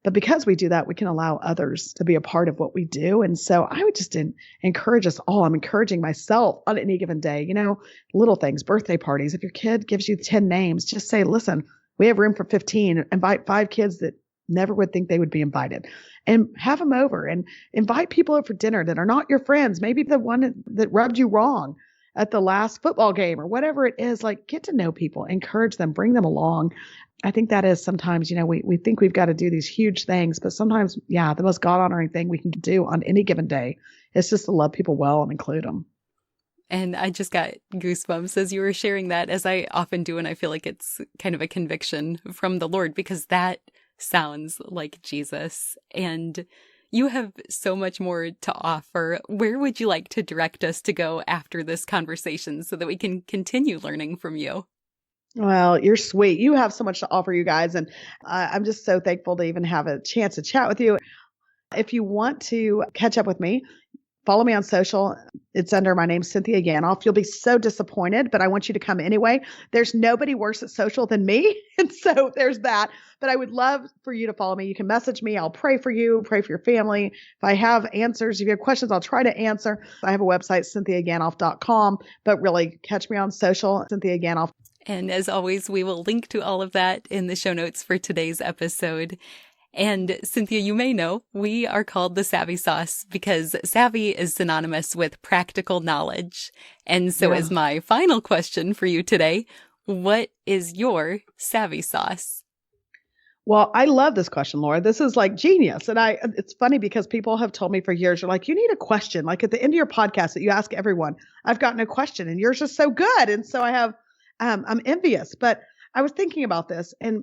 Speaker 2: But because we do that, we can allow others to be a part of what we do. And so I would just encourage us all. I'm encouraging myself on any given day, little things, birthday parties. If your kid gives you 10 names, just say, listen, we have room for 15. Invite 5 kids that never would think they would be invited and have them over and invite people over for dinner that are not your friends. Maybe the one that rubbed you wrong at the last football game or whatever it is, like get to know people, encourage them, bring them along. I think that is sometimes, we think we've got to do these huge things, but sometimes, the most God honoring thing we can do on any given day is just to love people well and include them.
Speaker 1: And I just got goosebumps as you were sharing that, as I often do. And I feel like it's kind of a conviction from the Lord because that sounds like Jesus. And you have so much more to offer. Where would you like to direct us to go after this conversation so that we can continue learning from you?
Speaker 2: Well, you're sweet. You have so much to offer, you guys. And I'm just so thankful to even have a chance to chat with you. If you want to catch up with me, follow me on social. It's under my name, Cynthia Yanof. You'll be so disappointed, but I want you to come anyway. There's nobody worse at social than me. And so there's that. But I would love for you to follow me. You can message me. I'll pray for you, pray for your family. If I have answers, if you have questions, I'll try to answer. I have a website, CynthiaYanof.com, but really catch me on social, Cynthia Yanof.
Speaker 1: And as always, we will link to all of that in the show notes for today's episode. And Cynthia, you may know, we are called the Savvy Sauce because savvy is synonymous with practical knowledge. And so is my final question for you today. What is your savvy sauce?
Speaker 2: Well, I love this question, Laura. This is like genius. And it's funny because people have told me for years, you're like, you need a question. Like at the end of your podcast that you ask everyone, I've gotten a question and yours is so good. And so I'm envious, but I was thinking about this and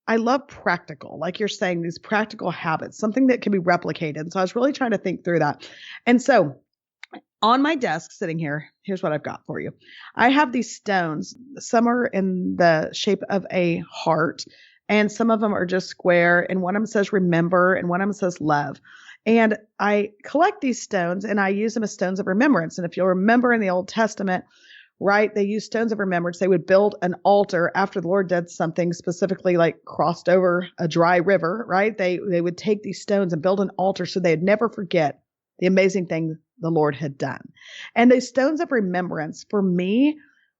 Speaker 2: I love practical, like you're saying, these practical habits, something that can be replicated. So I was really trying to think through that. And so on my desk sitting here, here's what I've got for you. I have these stones. Some are in the shape of a heart and some of them are just square. And one of them says remember and one of them says love. And I collect these stones and I use them as stones of remembrance. And if you'll remember in the Old Testament, right, they used stones of remembrance. They would build an altar after the Lord did something specifically like crossed over a dry river, right? They would take these stones and build an altar so they'd never forget the amazing thing the Lord had done. And those stones of remembrance for me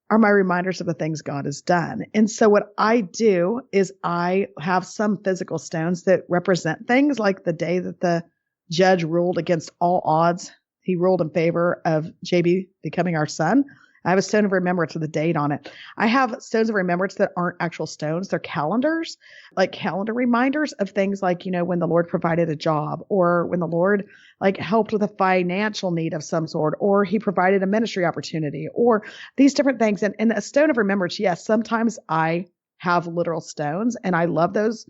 Speaker 2: are my reminders of the things God has done. And so what I do is I have some physical stones that represent things like the day that the judge ruled against all odds. He ruled in favor of JB becoming our son. I have a stone of remembrance with a date on it. I have stones of remembrance that aren't actual stones. They're calendars, like calendar reminders of things like, when the Lord provided a job or when the Lord like helped with a financial need of some sort, or he provided a ministry opportunity or these different things. And a stone of remembrance, yes, sometimes I have literal stones and I love those.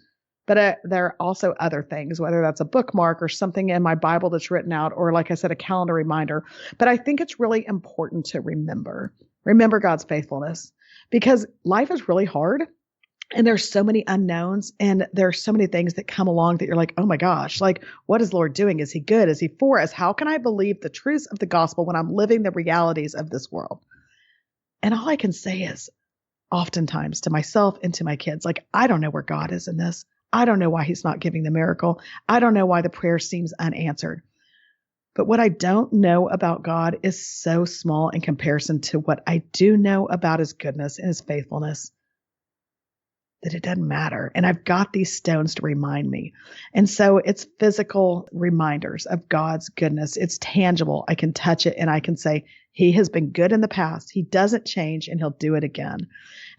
Speaker 2: But there are also other things, whether that's a bookmark or something in my Bible that's written out, or like I said, a calendar reminder. But I think it's really important to remember God's faithfulness because life is really hard and there's so many unknowns and there's so many things that come along that you're like, oh my gosh, like what is the Lord doing? Is he good? Is he for us? How can I believe the truths of the gospel when I'm living the realities of this world? And all I can say is oftentimes to myself and to my kids, like, I don't know where God is in this. I don't know why he's not giving the miracle. I don't know why the prayer seems unanswered. But what I don't know about God is so small in comparison to what I do know about his goodness and his faithfulness that it doesn't matter. And I've got these stones to remind me. And so it's physical reminders of God's goodness. It's tangible. I can touch it and I can say, he has been good in the past. He doesn't change and he'll do it again.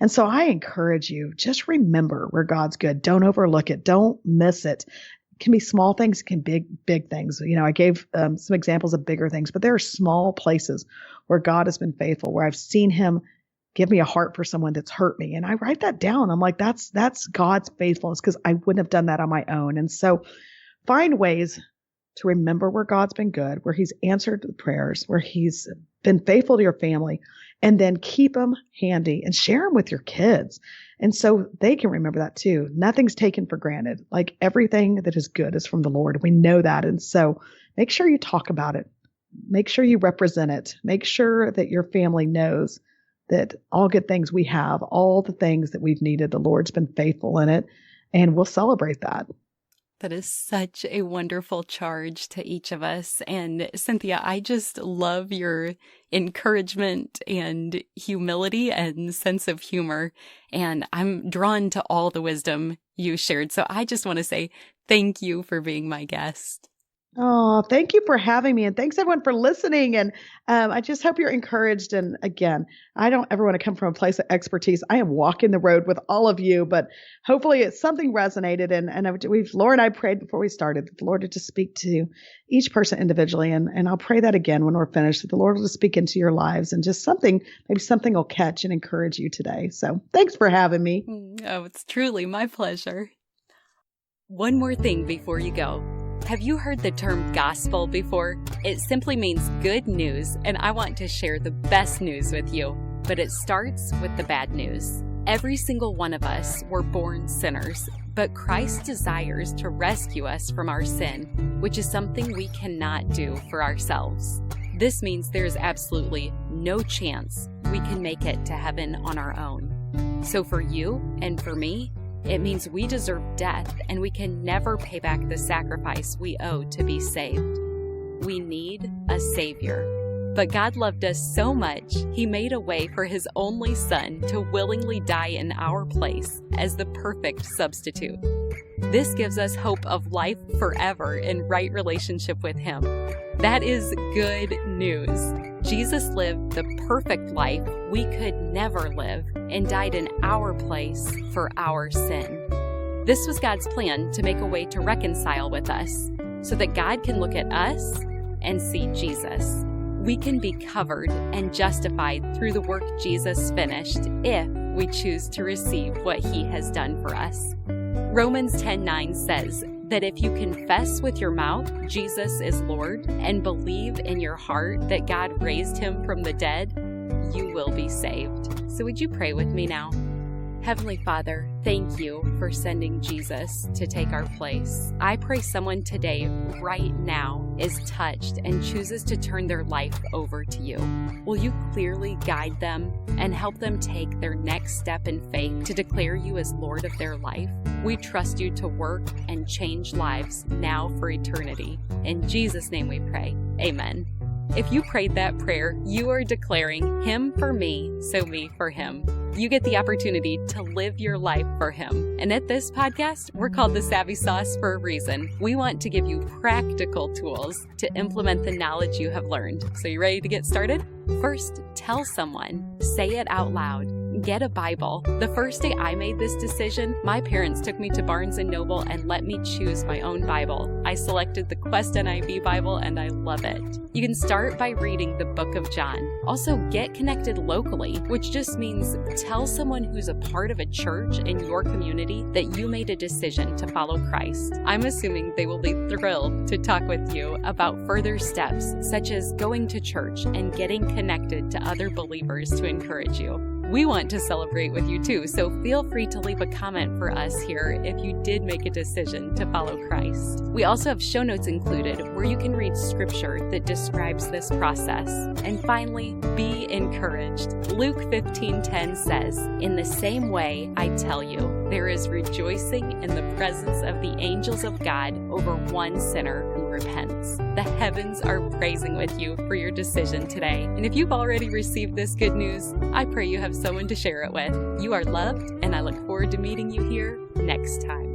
Speaker 2: And so I encourage you, just remember where God's good. Don't overlook it. Don't miss it. It can be small things, it can be big things. I gave some examples of bigger things, but there are small places where God has been faithful, where I've seen him give me a heart for someone that's hurt me. And I write that down. I'm like, that's God's faithfulness, because I wouldn't have done that on my own. And so find ways to remember where God's been good, where he's answered the prayers, where he's been faithful to your family, and then keep them handy and share them with your kids. And so they can remember that too. Nothing's taken for granted. Like everything that is good is from the Lord. We know that. And so make sure you talk about it. Make sure you represent it. Make sure that your family knows that all good things we have, all the things that we've needed, the Lord's been faithful in it, and we'll celebrate that.
Speaker 1: That is such a wonderful charge to each of us. And Cynthia, I just love your encouragement and humility and sense of humor. And I'm drawn to all the wisdom you shared. So I just want to say thank you for being my guest.
Speaker 2: Oh, thank you for having me. And thanks everyone for listening. And I just hope you're encouraged. And again, I don't ever want to come from a place of expertise. I am walking the road with all of you, but hopefully it's something resonated. And Laura and I prayed before we started that the Lord would just speak to each person individually. And I'll pray that again when we're finished, that the Lord will just speak into your lives and just maybe something will catch and encourage you today. So thanks for having me.
Speaker 1: Oh, it's truly my pleasure. One more thing before you go. Have you heard the term gospel before? It simply means good news, and I want to share the best news with you. But it starts with the bad news. Every single one of us were born sinners, but Christ desires to rescue us from our sin, which is something we cannot do for ourselves. This means there is absolutely no chance we can make it to heaven on our own. So for you and for me, it means we deserve death, and we can never pay back the sacrifice we owe to be saved. We need a Savior. But God loved us so much, He made a way for His only Son to willingly die in our place as the perfect substitute. This gives us hope of life forever in right relationship with Him. That is good news. Jesus lived the perfect life we could never live and died in our place for our sin. This was God's plan to make a way to reconcile with us so that God can look at us and see Jesus. We can be covered and justified through the work Jesus finished if we choose to receive what He has done for us. Romans 10:9 says that if you confess with your mouth Jesus is Lord and believe in your heart that God raised Him from the dead, you will be saved. So would you pray with me now? Heavenly Father, thank you for sending Jesus to take our place. I pray someone today, right now, is touched and chooses to turn their life over to you. Will you clearly guide them and help them take their next step in faith to declare you as Lord of their life? We trust you to work and change lives now for eternity. In Jesus' name we pray. Amen. If you prayed that prayer, you are declaring Him for me, so me for Him. You get the opportunity to live your life for Him. And at this podcast, we're called The Savvy Sauce for a reason. We want to give you practical tools to implement the knowledge you have learned. So you ready to get started? First, tell someone. Say it out loud. Get a Bible. The first day I made this decision, my parents took me to Barnes & Noble and let me choose my own Bible. I selected the Quest NIV Bible and I love it. You can start by reading the book of John. Also, get connected locally, which just means tell someone who's a part of a church in your community that you made a decision to follow Christ. I'm assuming they will be thrilled to talk with you about further steps, such as going to church and getting connected to other believers to encourage you. We want to celebrate with you too, so feel free to leave a comment for us here if you did make a decision to follow Christ. We also have show notes included where you can read scripture that describes this process. And finally, be encouraged. Luke 15:10 says, "In the same way, I tell you, there is rejoicing in the presence of the angels of God over one sinner who repents." The heavens are praising with you for your decision today. And if you've already received this good news, I pray you have someone to share it with. You are loved, and I look forward to meeting you here next time.